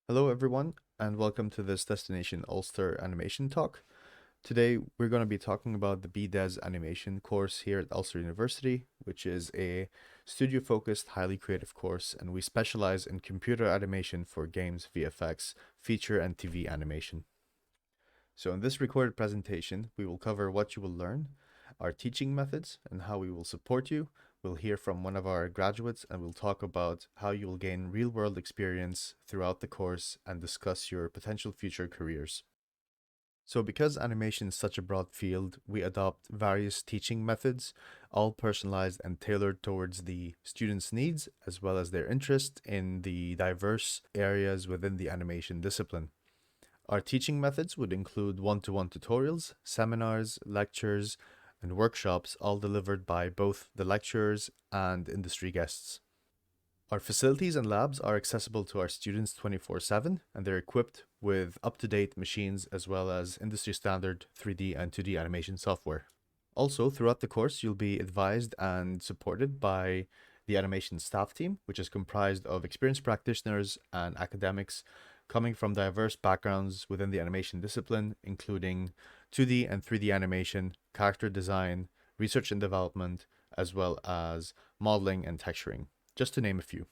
Hello, everyone, and welcome to this Destination Ulster Animation Talk. Today, we're going to be talking about the BDes animation course here at Ulster University, which is a studio focused, highly creative course, and we specialize in computer animation for games, VFX, feature, and TV animation. So, in this recorded presentation, we will cover what you will learn, our teaching methods, and how we will support you. We'll hear from one of our graduates and we'll talk about how you will gain real world experience throughout the course and discuss your potential future careers. So, because animation is such a broad field, we adopt various teaching methods, all personalized and tailored towards the students' needs as well as their interest in the diverse areas within the animation discipline. Our teaching methods would include one-to-one tutorials, seminars, lectures, and workshops, all delivered by both the lecturers and industry guests. Our facilities and labs are accessible to our students 24/7, and they're equipped with up-to-date machines as well as industry standard 3D and 2D animation software. Also, throughout the course, you'll be advised and supported by the animation staff team, which is comprised of experienced practitioners and academics coming from diverse backgrounds within the animation discipline, including 2D and 3D animation, character design, research and development, as well as modeling and texturing, just to name a few.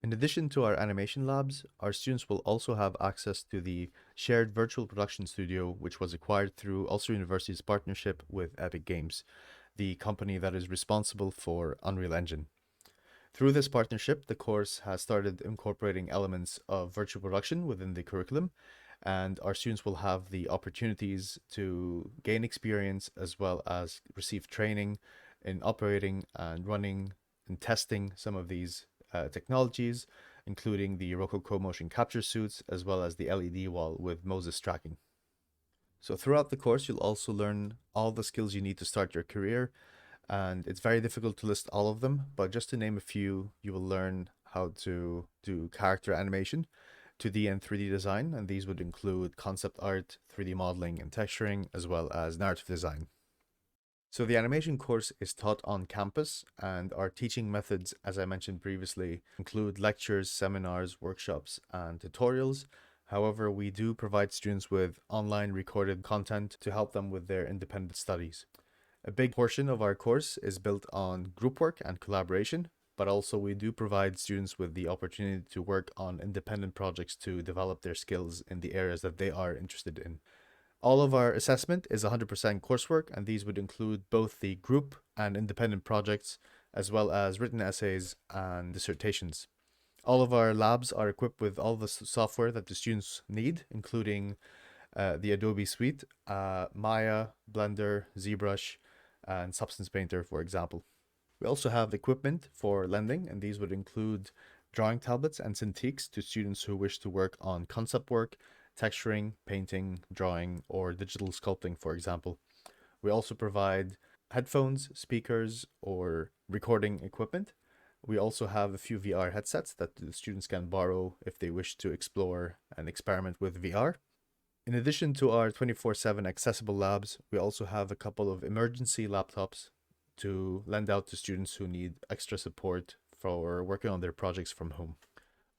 In addition to our animation labs, our students will also have access to the shared virtual production studio, which was acquired through Ulster University's partnership with Epic Games, the company that is responsible for Unreal Engine. Through this partnership, the course has started incorporating elements of virtual production within the curriculum, and our students will have the opportunities to gain experience as well as receive training in operating and running and testing some of these technologies, including the Rococo motion capture suits as well as the LED wall with Moses tracking. So throughout the course, you'll also learn all the skills you need to start your career, and it's very difficult to list all of them, but just to name a few, you will learn how to do character animation, 2D and 3D design, and these would include concept art, 3D modeling and texturing, as well as narrative design. So the animation course is taught on campus, and our teaching methods, as I mentioned previously, include lectures, seminars, workshops, and tutorials. However, we do provide students with online recorded content to help them with their independent studies. A big portion of our course is built on group work and collaboration, but also we do provide students with the opportunity to work on independent projects to develop their skills in the areas that they are interested in. All of our assessment is 100% coursework, and these would include both the group and independent projects, as well as written essays and dissertations. All of our labs are equipped with all the software that the students need, including the Adobe Suite, Maya, Blender, ZBrush, and Substance Painter, for example. We also have equipment for lending, and these would include drawing tablets and Cintiqs to students who wish to work on concept work, texturing, painting, drawing, or digital sculpting, for example. We also provide headphones, speakers, or recording equipment. We also have a few VR headsets that the students can borrow if they wish to explore and experiment with VR. In addition to our 24/7 accessible labs, we also have a couple of emergency laptops to lend out to students who need extra support for working on their projects from home.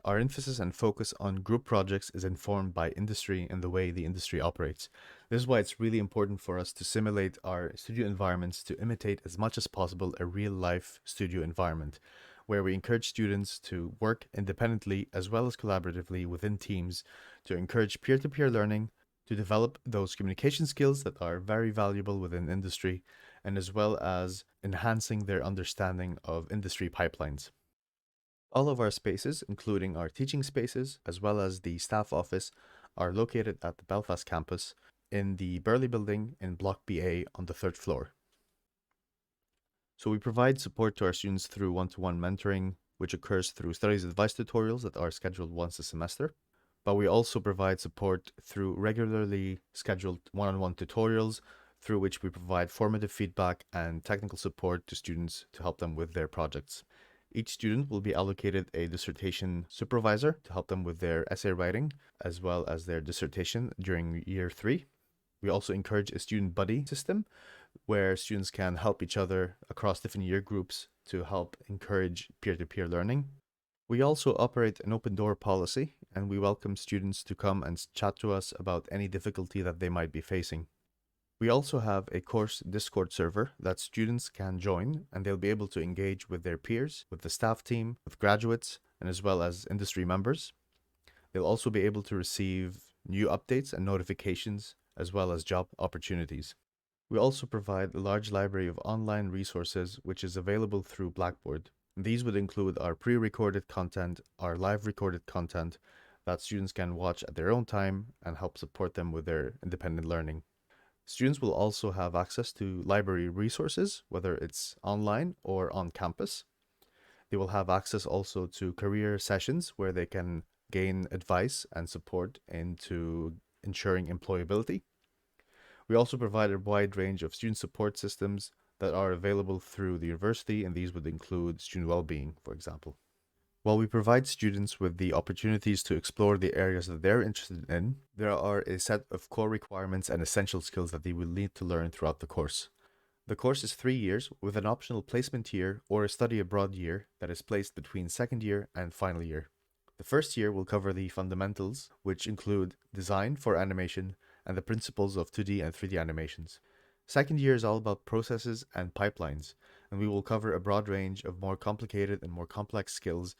Our emphasis and focus on group projects is informed by industry and the way the industry operates. This is why it's really important for us to simulate our studio environments to imitate as much as possible a real life studio environment, where we encourage students to work independently as well as collaboratively within teams to encourage peer to peer learning, to develop those communication skills that are very valuable within industry, and as well as enhancing their understanding of industry pipelines. All of our spaces, including our teaching spaces as well as the staff office, are located at the Belfast campus in the Burley building in Block BA on the third floor. So we provide support to our students through one-to-one mentoring, which occurs through studies advice tutorials that are scheduled once a semester. But we also provide support through regularly scheduled one-on-one tutorials through which we provide formative feedback and technical support to students to help them with their projects. Each student will be allocated a dissertation supervisor to help them with their essay writing as well as their dissertation during year 3. We also encourage a student buddy system where students can help each other across different year groups to help encourage peer-to-peer learning. We also operate an open door policy and we welcome students to come and chat to us about any difficulty that they might be facing. We also have a course Discord server that students can join, and they'll be able to engage with their peers, with the staff team, with graduates, and as well as industry members. They'll also be able to receive new updates and notifications, as well as job opportunities. We also provide a large library of online resources which is available through Blackboard. These would include our pre-recorded content, our live recorded content that students can watch at their own time and help support them with their independent learning. Students will also have access to library resources, whether it's online or on campus. They will have access also to career sessions where they can gain advice and support into ensuring employability. We also provide a wide range of student support systems that are available through the university, and these would include student well-being, for example. While we provide students with the opportunities to explore the areas that they're interested in, there are a set of core requirements and essential skills that they will need to learn throughout the course. The course is 3 years with an optional placement year or a study abroad year that is placed between second year and final year. The first year will cover the fundamentals, which include design for animation and the principles of 2D and 3D animations. Second year is all about processes and pipelines, and we will cover a broad range of more complicated and more complex skills.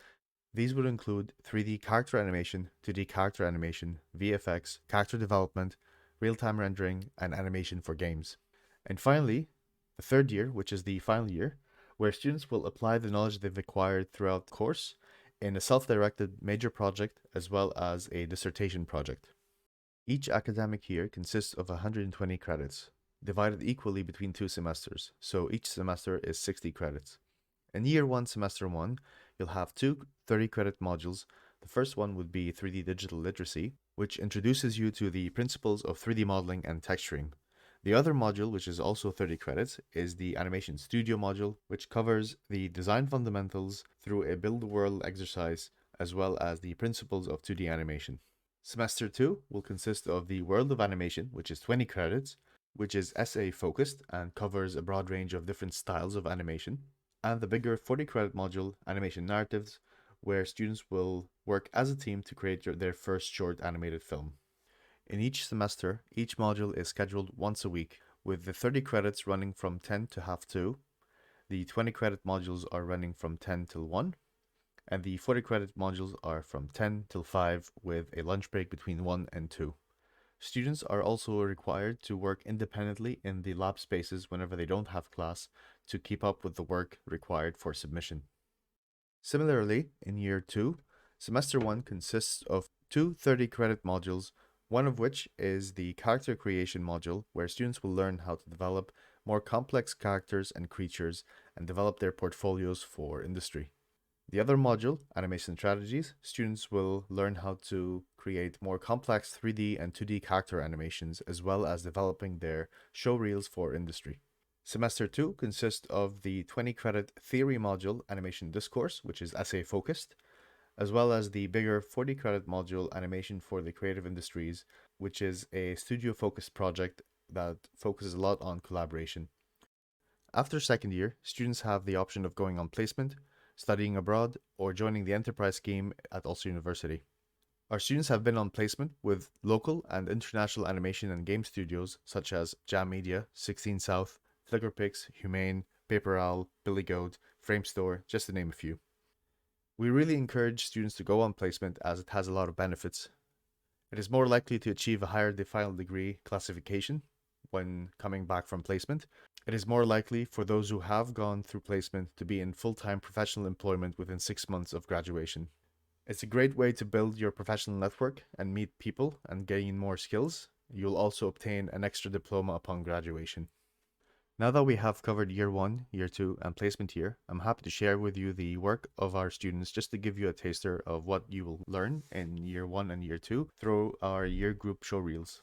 These would include 3D character animation, 2D character animation, VFX, character development, real-time rendering, and animation for games. And finally, the third year, which is the final year, where students will apply the knowledge they've acquired throughout the course in a self-directed major project as well as a dissertation project. Each academic year consists of 120 credits, divided equally between 2 semesters, so each semester is 60 credits. In year 1, semester 1, you'll have 2 30-credit modules. The first one would be 3D digital literacy, which introduces you to the principles of 3D modeling and texturing. The other module, which is also 30 credits, is the Animation Studio module, which covers the design fundamentals through a build world exercise, as well as the principles of 2D animation. Semester 2 will consist of the World of Animation, which is 20 credits, which is essay focused and covers a broad range of different styles of animation, and the bigger 40-credit module, Animation Narratives, where students will work as a team to create their first short animated film. In each semester, each module is scheduled once a week, with the 30 credits running from 10 to half 2. The 20 credit modules are running from 10 till 1, and the 40 credit modules are from 10 till 5 with a lunch break between 1 and 2. Students are also required to work independently in the lab spaces whenever they don't have class to keep up with the work required for submission. Similarly, in year 2, semester 1 consists of 2 30-credit modules, one of which is the character creation module, where students will learn how to develop more complex characters and creatures and develop their portfolios for industry. The other module, Animation Strategies, students will learn how to create more complex 3D and 2D character animations, as well as developing their show reels for industry. Semester 2 consists of the 20-credit theory module, Animation Discourse, which is essay focused, as well as the bigger 40-credit module, Animation for the Creative Industries, which is a studio-focused project that focuses a lot on collaboration. After second year, students have the option of going on placement, studying abroad, or joining the enterprise scheme at Ulster University. Our students have been on placement with local and international animation and game studios such as Jam Media, 16 South, Flickerpix, Humane, Paper Owl, Billy Goat, Framestore, just to name a few. We really encourage students to go on placement as it has a lot of benefits. It is more likely to achieve a higher final degree classification when coming back from placement. It is more likely for those who have gone through placement to be in full-time professional employment within 6 months of graduation. It's a great way to build your professional network and meet people and gain more skills. You'll also obtain an extra diploma upon graduation. Now that we have covered year 1, year 2, and placement year, I'm happy to share with you the work of our students just to give you a taster of what you will learn in year 1 and year 2 through our year group show reels.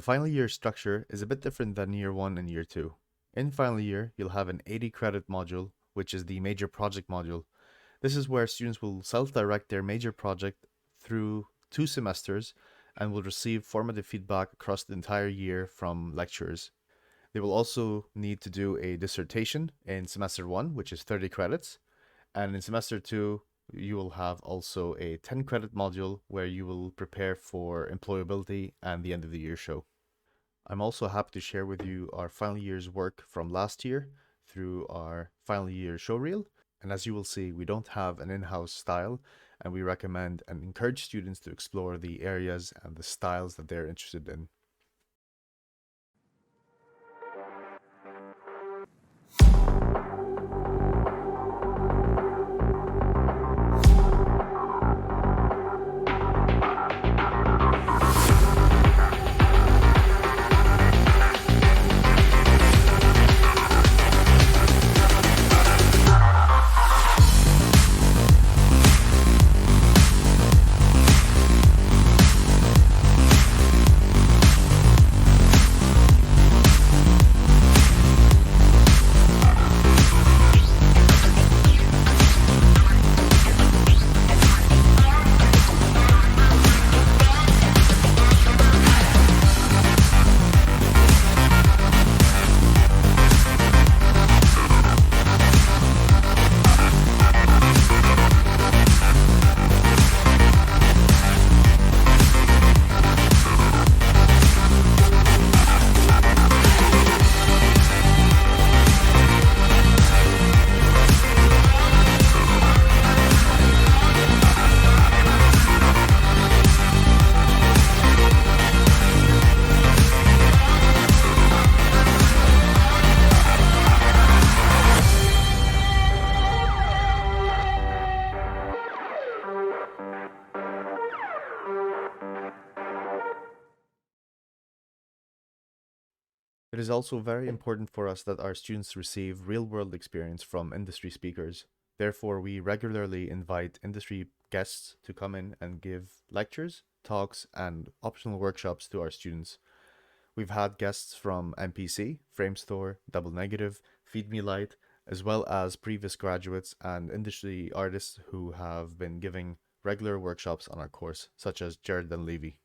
The final year structure is a bit different than year 1 and year 2. In final year, you'll have an 80 credit module, which is the major project module. This is where students will self-direct their major project through 2 semesters and will receive formative feedback across the entire year from lecturers. They will also need to do a dissertation in semester 1, which is 30 credits. And in semester 2, you will have also a 10 credit module where you will prepare for employability and the end of the year show. I'm also happy to share with you our final year's work from last year through our final year showreel. And as you will see, we don't have an in-house style, and we recommend and encourage students to explore the areas and the styles that they're interested in. It is also very important for us that our students receive real-world experience from industry speakers. Therefore, we regularly invite industry guests to come in and give lectures, talks, and optional workshops to our students. We've had guests from MPC, Framestore, Double Negative, Feed Me Light, as well as previous graduates and industry artists who have been giving regular workshops on our course, such as Jared Dunleavy.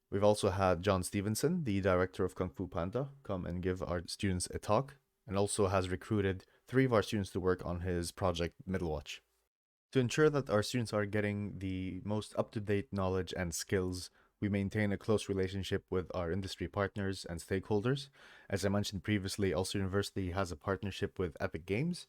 We've also had John Stevenson, the director of Kung Fu Panda, come and give our students a talk, and also has recruited 3 of our students to work on his project Middlewatch. To ensure that our students are getting the most up-to-date knowledge and skills, we maintain a close relationship with our industry partners and stakeholders. As I mentioned previously, Ulster University has a partnership with Epic Games.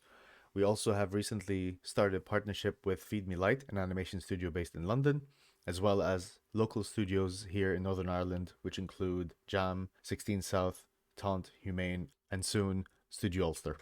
We also have recently started a partnership with Feed Me Light, an animation studio based in London, as well as local studios here in Northern Ireland, which include Jam, 16 South, Taunt, Humane, and soon Studio Ulster.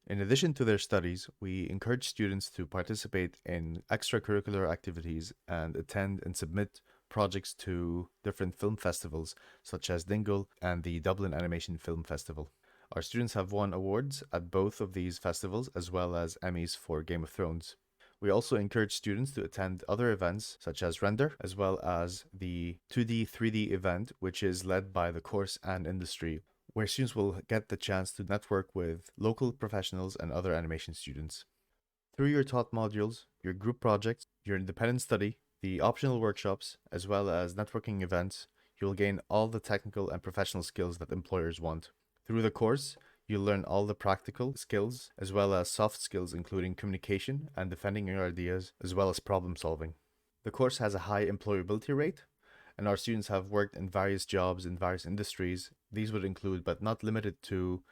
In addition to their studies, we encourage students to participate in extracurricular activities and attend and submit projects to different film festivals, such as Dingle and the Dublin Animation Film Festival. Our students have won awards at both of these festivals, as well as Emmys for Game of Thrones. We also encourage students to attend other events such as Render, as well as the 2D, 3D event, which is led by the course and industry, where students will get the chance to network with local professionals and other animation students. Through your taught modules, your group projects, your independent study, the optional workshops, as well as networking events, you will gain all the technical and professional skills that employers want. Through the course, you'll learn all the practical skills as well as soft skills, including communication and defending your ideas, as well as problem solving. The course has a high employability rate, and our students have worked in various jobs in various industries. These would include, but not limited to,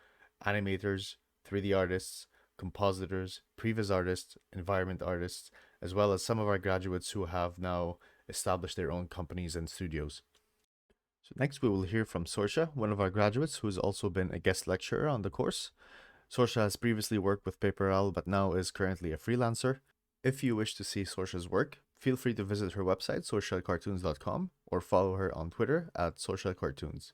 animators, 3D artists, compositors, previs artists, environment artists, as well as some of our graduates who have now established their own companies and studios. So next we will hear from Sorsha, one of our graduates who has also been a guest lecturer on the course. Sorsha has previously worked with Paper Owl but now is currently a freelancer. If you wish to see Sorsha's work, feel free to visit her website, socialcartoons.com, or follow her on Twitter at socialcartoons.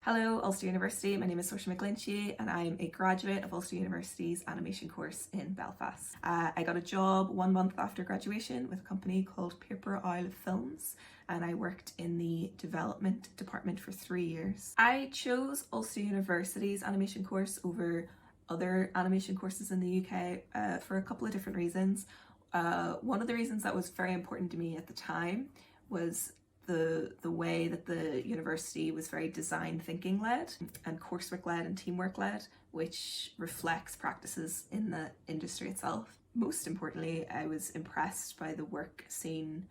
Hello, Ulster University. My name is Saoirse McGlinchey and I'm a graduate of Ulster University's animation course in Belfast. I got a job 1 month after graduation with a company called Paper Isle Films, and I worked in the development department for 3 years. I chose Ulster University's animation course over other animation courses in the UK for a couple of different reasons. One of the reasons that was very important to me at the time was the way that the university was very design thinking led and coursework led and teamwork led, which reflects practices in the industry itself. Most importantly, I was impressed by the work seen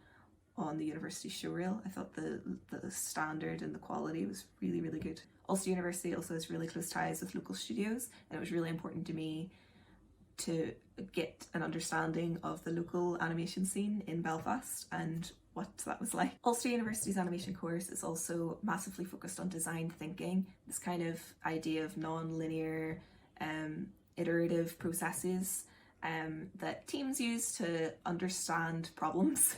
on the university showreel. I thought the standard and the quality was really, really good. Ulster University also has really close ties with local studios, and it was really important to me to get an understanding of the local animation scene in Belfast and what that was like. Ulster University's animation course is also massively focused on design thinking, this kind of idea of non-linear, iterative processes that teams use to understand problems,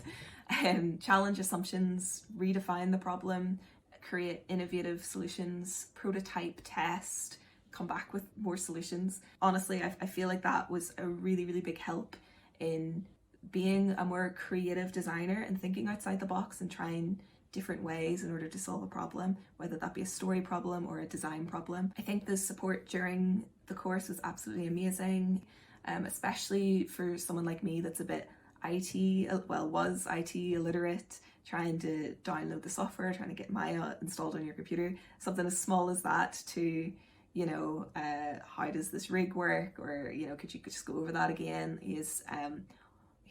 challenge assumptions, redefine the problem, create innovative solutions, prototype, test, come back with more solutions. Honestly, I feel like that was a really, really big help in being a more creative designer and thinking outside the box and trying different ways in order to solve a problem, whether that be a story problem or a design problem. I think the support during the course was absolutely amazing, especially for someone like me that's a bit was IT illiterate, trying to download the software, trying to get Maya installed on your computer. Something as small as that to, how does this rig work, or could you just go over that again.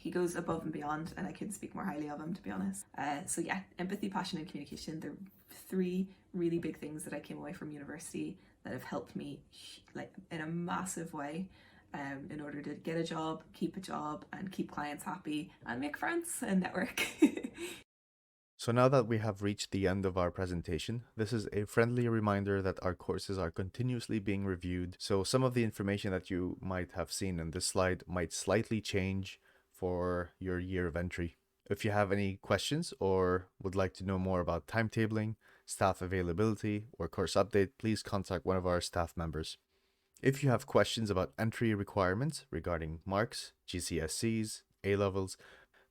He goes above and beyond, and I couldn't speak more highly of him, to be honest. So yeah, empathy, passion, and communication, they're three really big things that I came away from university that have helped me like in a massive way, in order to get a job, keep a job, and keep clients happy and make friends and network. So now that we have reached the end of our presentation, this is a friendly reminder that our courses are continuously being reviewed, so some of the information that you might have seen in this slide might slightly change for your year of entry. If you have any questions or would like to know more about timetabling, staff availability, or course update, please contact one of our staff members. If you have questions about entry requirements regarding marks, GCSEs, A-levels,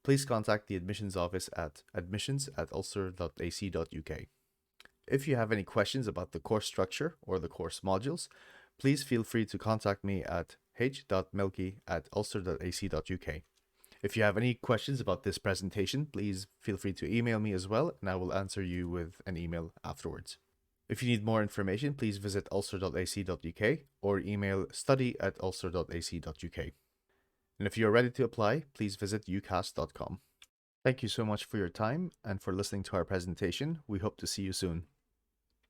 please contact the admissions office at admissions@ulster.ac.uk. If you have any questions about the course structure or the course modules, please feel free to contact me at h.milky@ulster.ac.uk. If you have any questions about this presentation, please feel free to email me as well, and I will answer you with an email afterwards. If you need more information, please visit ulster.ac.uk or email study@ulster.ac.uk. And if you're ready to apply, please visit ucast.com. Thank you so much for your time and for listening to our presentation. We hope to see you soon.